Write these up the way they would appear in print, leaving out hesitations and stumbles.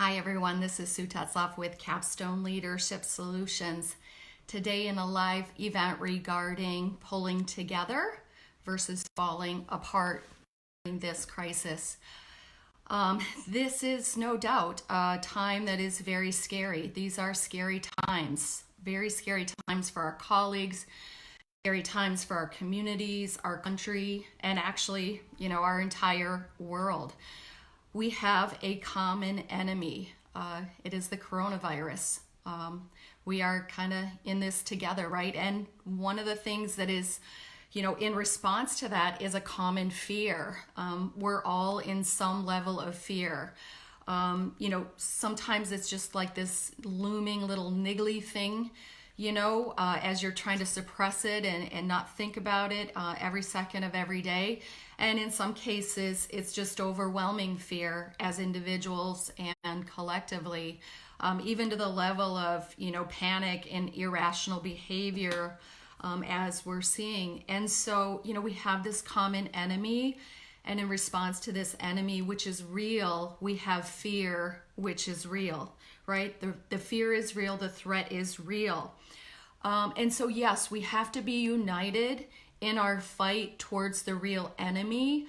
Hi everyone, this is Sue Tetzloff with Capstone Leadership Solutions. Today in a live event regarding pulling together versus falling apart during this crisis. This is no doubt a time that is very scary. These are scary times, very scary times for our colleagues, scary times for our communities, our country, and actually, our entire world. We have a common enemy. It is the coronavirus. We are kind of in this together, right? And one of the things that is, in response to that is a common fear. We're all in some level of fear. Sometimes it's just like this looming little niggly thing, as you're trying to suppress it and not think about it every second of every day. And in some cases, it's just overwhelming fear as individuals and collectively, even to the level of, panic and irrational behavior as we're seeing. And so, we have this common enemy. And in response to this enemy, which is real, we have fear, which is real, right? The fear is real. The threat is real. And so, yes, we have to be united in our fight towards the real enemy.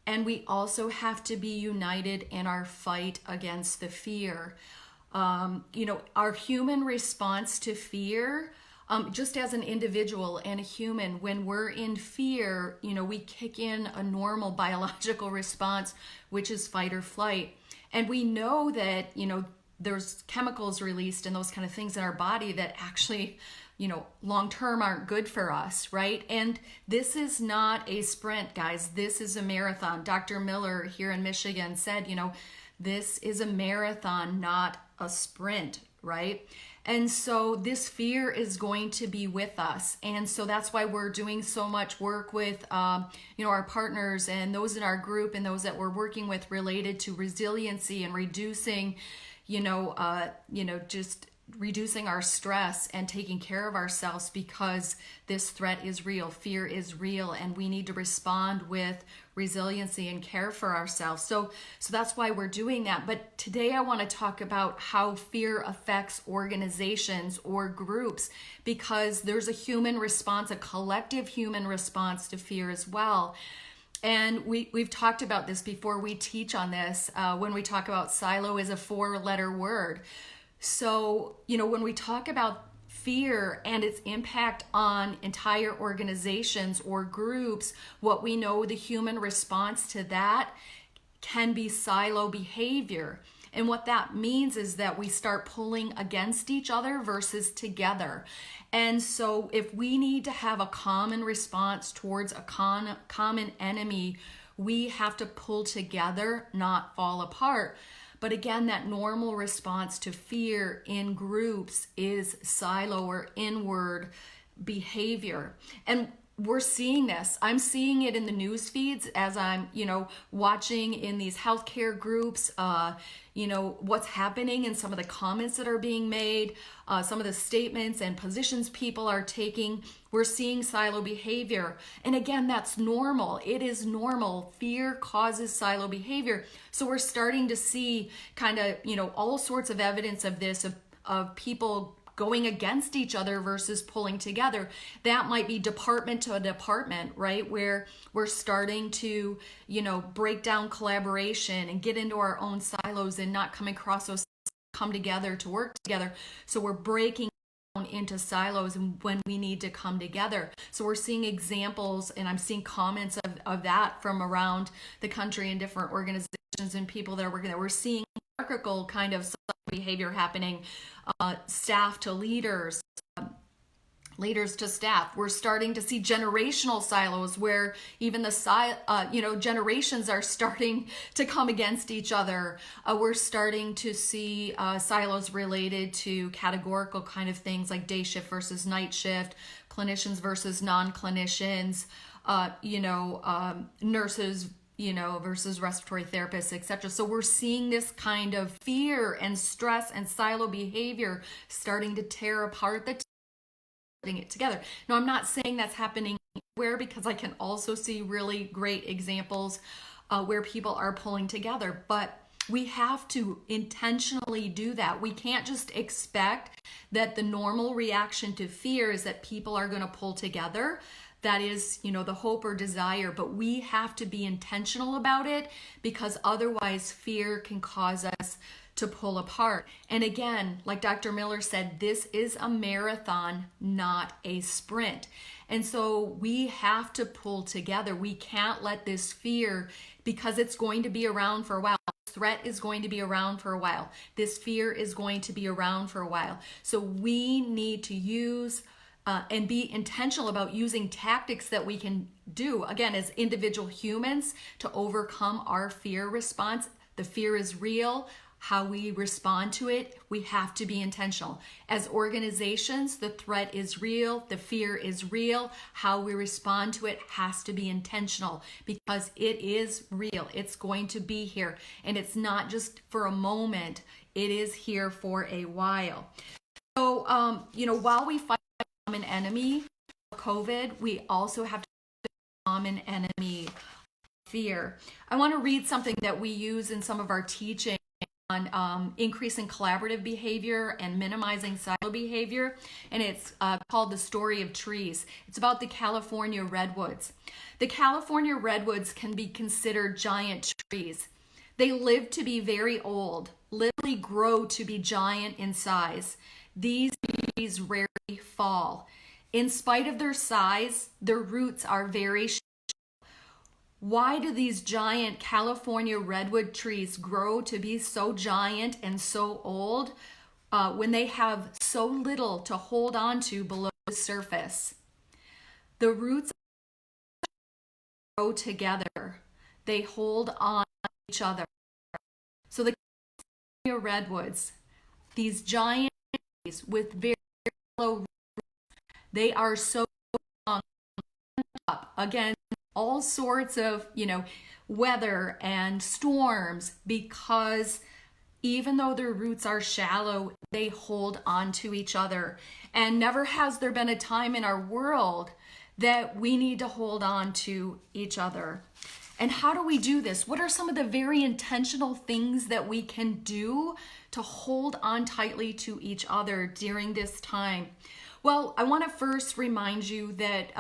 And we also have to be united in our fight against the fear. Our human response to fear, just as an individual and a human, when we're in fear, we kick in a normal biological response, which is fight or flight. And we know that, there's chemicals released and those kind of things in our body that actually, long term aren't good for us, right? And this is not a sprint, guys. This is a marathon. Dr. Miller here in Michigan said, this is a marathon, not a sprint, right? And so this fear is going to be with us. And so that's why we're doing so much work with, our partners and those in our group and those that we're working with related to resiliency and reducing, just reducing our stress and taking care of ourselves, because this threat is real, fear is real, and we need to respond with resiliency and care for ourselves. So that's why we're doing that. But today I want to talk about how fear affects organizations or groups, because there's a human response, a collective human response to fear as well. And we've talked about this before. We teach on this when we talk about silo is a 4-letter word. So, when we talk about fear and its impact on entire organizations or groups, what we know the human response to that can be silo behavior. And what that means is that we start pulling against each other versus together. And so if we need to have a common response towards a common enemy, we have to pull together, not fall apart. But again, that normal response to fear in groups is silo or inward behavior. And we're seeing this. I'm seeing it in the news feeds as I'm, watching in these healthcare groups, what's happening and some of the comments that are being made, some of the statements and positions people are taking. We're seeing silo behavior. And again, that's normal. It is normal. Fear causes silo behavior. So we're starting to see kind of, all sorts of evidence of this, of people going against each other versus pulling together. That might be department to a department, right? Where we're starting to, break down collaboration and get into our own silos and not come across those, come together to work together. So we're breaking down into silos and when we need to come together. So we're seeing examples, and I'm seeing comments of that from around the country and different organizations and people that are working there. We're seeing hierarchical kind of behavior happening, staff to leaders, leaders to staff. We're starting to see generational silos where even the generations are starting to come against each other. We're starting to see silos related to categorical kind of things like day shift versus night shift, clinicians versus non-clinicians, nurses versus respiratory therapists, etc. So we're seeing this kind of fear and stress and silo behavior starting to tear apart the putting it together. Now, I'm not saying that's happening everywhere, because I can also see really great examples where people are pulling together. But We have to intentionally do that. We can't just expect that the normal reaction to fear is that people are going to pull together. That is, the hope or desire, but we have to be intentional about it, because otherwise fear can cause us to pull apart. And again, like Dr. Miller said, this is a marathon, not a sprint. And so we have to pull together. We can't let this fear, because it's going to be around for a while. This threat is going to be around for a while. This fear is going to be around for a while. So we need to use and be intentional about using tactics that we can do, again, as individual humans, to overcome our fear response. The fear is real. How we respond to it, we have to be intentional. As organizations, the threat is real, the fear is real. How we respond to it has to be intentional, because it is real. It's going to be here, and it's not just for a moment. It is here for a while. So, while we fight the common enemy of COVID, we also have to fight the common enemy of fear. I want to read something that we use in some of our teaching on increasing collaborative behavior and minimizing silo behavior, and it's called The Story of Trees. It's about the California Redwoods. The California Redwoods can be considered giant trees. They live to be very old, literally grow to be giant in size. These trees rarely fall. In spite of their size, their roots are very shallow. Why do these giant California redwood trees grow to be so giant and so old when they have so little to hold on to below the surface? The roots grow together. They hold on to each other. So the California redwoods, these giant trees with very low roots, they are so strong up against all sorts of, weather and storms, because even though their roots are shallow, they hold on to each other. And never has there been a time in our world that we need to hold on to each other. And how do we do this? What are some of the very intentional things that we can do to hold on tightly to each other during this time? Well, I want to first remind you that,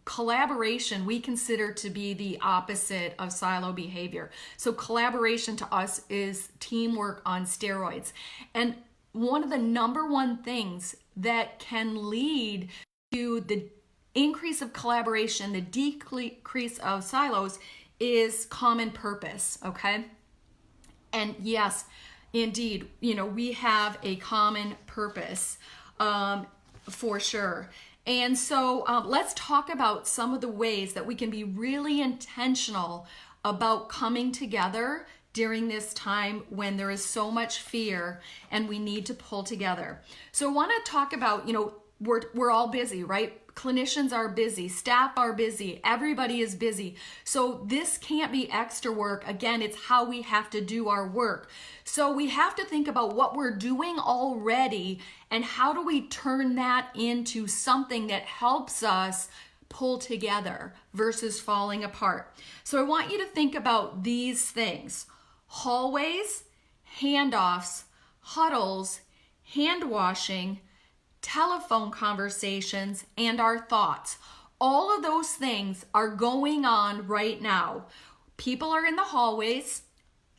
collaboration we consider to be the opposite of silo behavior. So collaboration to us is teamwork on steroids. And one of the number one things that can lead to the increase of collaboration, the decrease of silos, is common purpose, okay? And yes, indeed, we have a common purpose for sure. And so let's talk about some of the ways that we can be really intentional about coming together during this time when there is so much fear and we need to pull together. So I want to talk about, we're all busy, right? Clinicians are busy, staff are busy, everybody is busy. So this can't be extra work. Again, it's how we have to do our work. So we have to think about what we're doing already and how do we turn that into something that helps us pull together versus falling apart. So I want you to think about these things: hallways, handoffs, huddles, hand washing, telephone conversations, and our thoughts. All of those things are going on right now. People are in the hallways.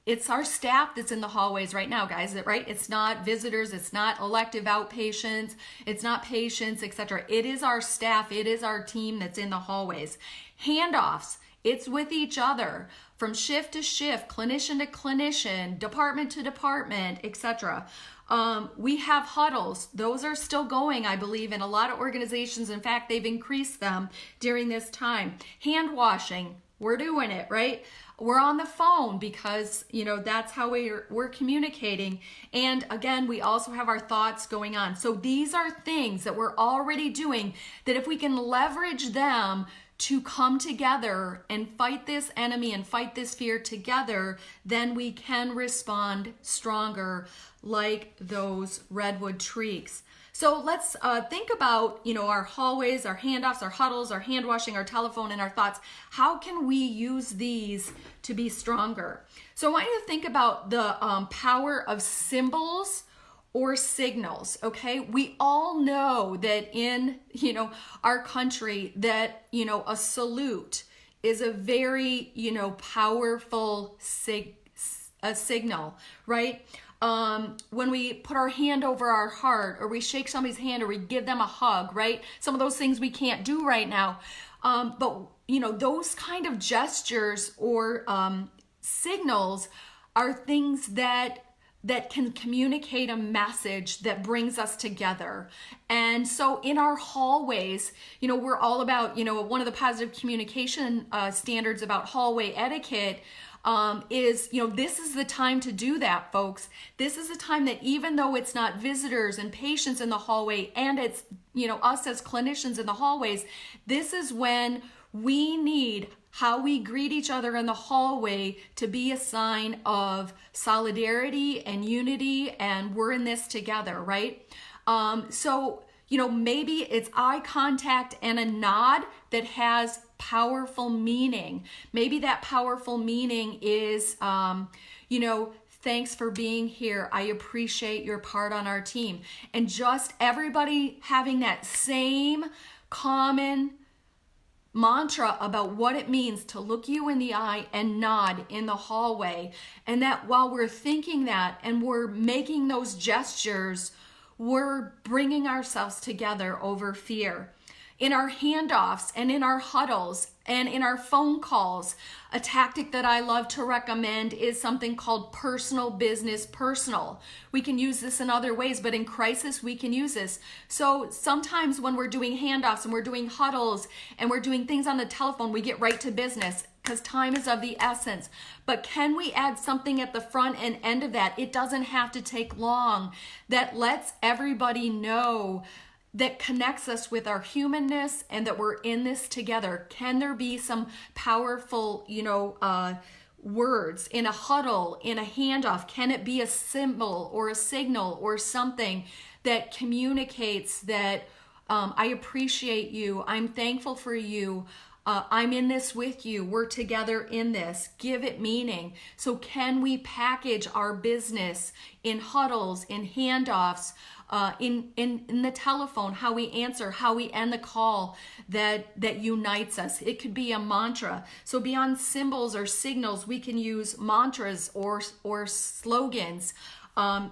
It's our staff that's in the hallways right now, guys, right? It's not visitors, it's not elective outpatients, it's not patients, etc. It is our staff, it is our team that's in the hallways. Handoffs, it's with each other from shift to shift, clinician to clinician, department to department, etc. We have huddles. Those are still going, I believe, in a lot of organizations. In fact, they've increased them during this time. Hand washing, we're doing it, right? We're on the phone because, that's how we're communicating. And again, we also have our thoughts going on. So these are things that we're already doing that if we can leverage them to come together and fight this enemy and fight this fear together, then we can respond stronger like those redwood trees. So let's think about, our hallways, our handoffs, our huddles, our hand washing, our telephone, and our thoughts. How can we use these to be stronger? So I want you to think about the power of symbols or signals, okay? We all know that in, our country that, a salute is a very, powerful signal, right? When we put our hand over our heart, or we shake somebody's hand, or we give them a hug, right? Some of those things we can't do right now. But those kind of gestures or signals are things that can communicate a message that brings us together. And so in our hallways, we're all about, one of the positive communication standards about hallway etiquette is, this is the time to do that, folks. This is the time that even though it's not visitors and patients in the hallway, and it's, us as clinicians in the hallways, this is when we need how we greet each other in the hallway to be a sign of solidarity and unity, and we're in this together, right? So, maybe it's eye contact and a nod that has powerful meaning. Maybe that powerful meaning is, thanks for being here. I appreciate your part on our team. And just everybody having that same common mantra about what it means to look you in the eye and nod in the hallway. And that while we're thinking that and we're making those gestures, we're bringing ourselves together over fear. In our handoffs and in our huddles and in our phone calls, a tactic that I love to recommend is something called personal business personal. We can use this in other ways, but in crisis, we can use this. So sometimes when we're doing handoffs and we're doing huddles and we're doing things on the telephone, we get right to business because time is of the essence. But can we add something at the front and end of that? It doesn't have to take long. That lets everybody know, that connects us with our humanness and that we're in this together. Can there be some powerful, words in a huddle, in a handoff? Can it be a symbol or a signal or something that communicates that I appreciate you, I'm thankful for you, I'm in this with you, we're together in this? Give it meaning. So can we package our business in huddles, in handoffs, in the telephone, how we answer, how we end the call, that unites us? It could be a mantra. So beyond symbols or signals, we can use mantras or slogans.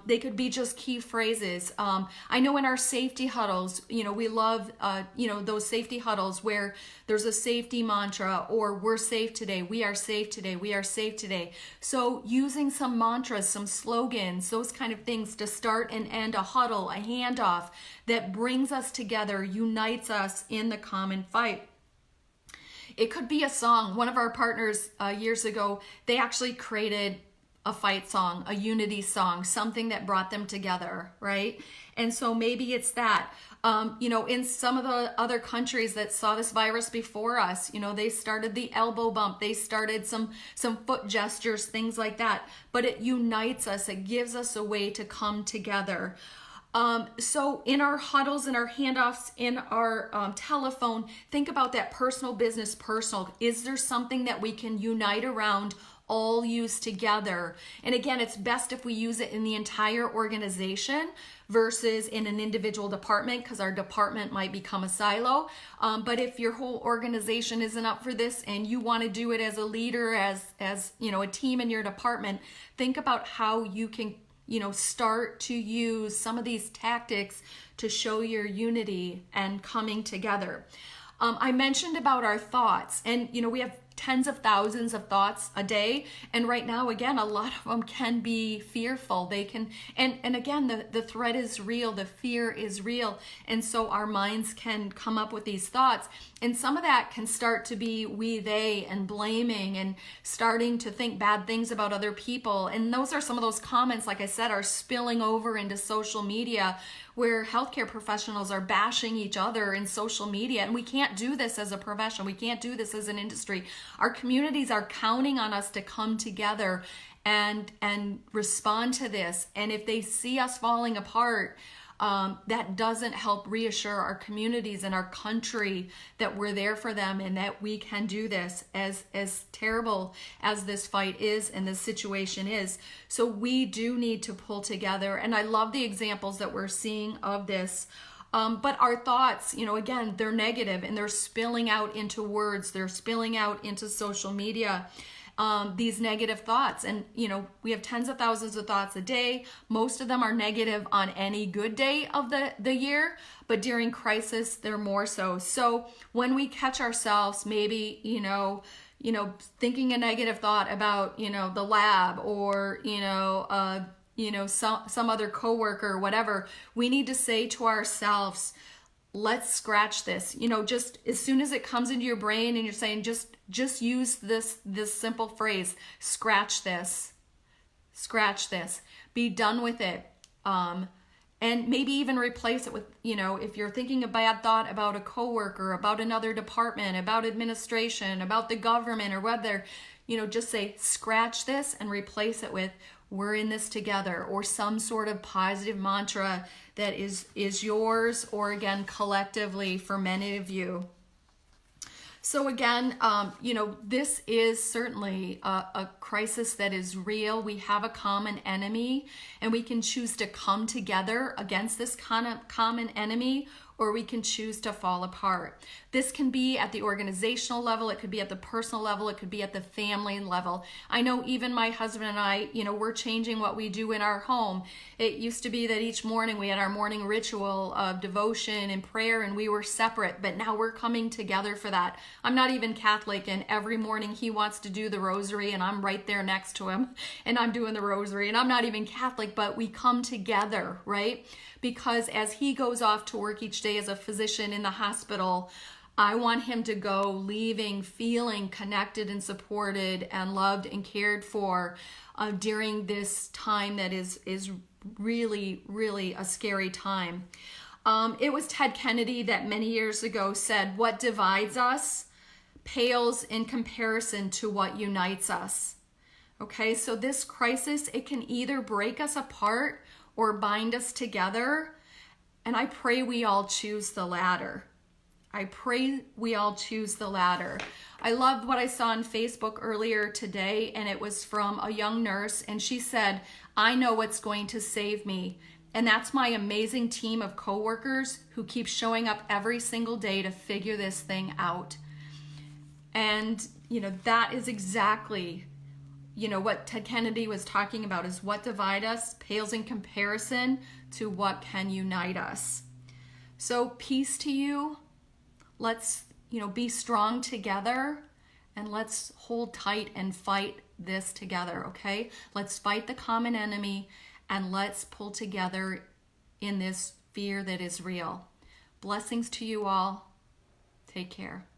They could be just key phrases. I know in our safety huddles, we love, those safety huddles where there's a safety mantra, or we're safe today, we are safe today, we are safe today. So using some mantras, some slogans, those kind of things to start and end a huddle, a handoff that brings us together, unites us in the common fight. It could be a song. One of our partners years ago, they actually created a fight song, a unity song, something that brought them together, right? And so maybe it's that. In some of the other countries that saw this virus before us, they started the elbow bump, they started some foot gestures, things like that. But it unites us, it gives us a way to come together. So in our huddles, in our handoffs, in our telephone, think about that personal business personal. Is there something that we can unite around, all use together? And again, it's best if we use it in the entire organization versus in an individual department, because our department might become a silo. But if your whole organization isn't up for this and you want to do it as a leader, as a team in your department, think about how you can start to use some of these tactics to show your unity and coming together. I mentioned about our thoughts, and we have tens of thousands of thoughts a day, and right now, again, a lot of them can be fearful. They can, and again, the threat is real, the fear is real, and so our minds can come up with these thoughts, and some of that can start to be we, they, and blaming, and starting to think bad things about other people. And those are some of those comments, like I said, are spilling over into social media, where healthcare professionals are bashing each other in social media. And we can't do this as a profession. We can't do this as an industry. Our communities are counting on us to come together and respond to this. And if they see us falling apart, that doesn't help reassure our communities and our country that we're there for them and that we can do this, as terrible as this fight is and this situation is. So we do need to pull together. And I love the examples that we're seeing of this. But our thoughts, again, they're negative and they're spilling out into words. They're spilling out into social media. These negative thoughts, and we have tens of thousands of thoughts a day. Most of them are negative on any good day of the year, but during crisis they're more so. So when we catch ourselves maybe thinking a negative thought about the lab, or some other coworker or whatever, we need to say to ourselves, let's scratch this. Just as soon as it comes into your brain and you're saying, just use this simple phrase, scratch this, be done with it. And maybe even replace it with, if you're thinking a bad thought about a coworker, about another department, about administration, about the government, or whether, just say, scratch this, and replace it with, we're in this together, or some sort of positive mantra that is yours, or again, collectively for many of you. So again, this is certainly a crisis that is real. We have a common enemy, and we can choose to come together against this common enemy, or we can choose to fall apart. This can be at the organizational level, it could be at the personal level, it could be at the family level. I know even my husband and I, we're changing what we do in our home. It used to be that each morning we had our morning ritual of devotion and prayer, and we were separate, but now we're coming together for that. I'm not even Catholic, and every morning he wants to do the rosary, and I'm right there next to him, and I'm doing the rosary, and I'm not even Catholic, but we come together, right? Because as he goes off to work each day as a physician in the hospital, I want him to go leaving feeling connected and supported and loved and cared for during this time that is really, really a scary time. It was Ted Kennedy that many years ago said, what divides us pales in comparison to what unites us. Okay, so this crisis, it can either break us apart or bind us together. And I pray we all choose the latter. I loved what I saw on Facebook earlier today, and it was from a young nurse, and she said, I know what's going to save me. And that's my amazing team of coworkers who keep showing up every single day to figure this thing out. And, that is exactly what Ted Kennedy was talking about, is what divides us pales in comparison to what can unite us. So peace to you. Let's, be strong together, and let's hold tight and fight this together, okay? Let's fight the common enemy, and let's pull together in this fear that is real. Blessings to you all. Take care.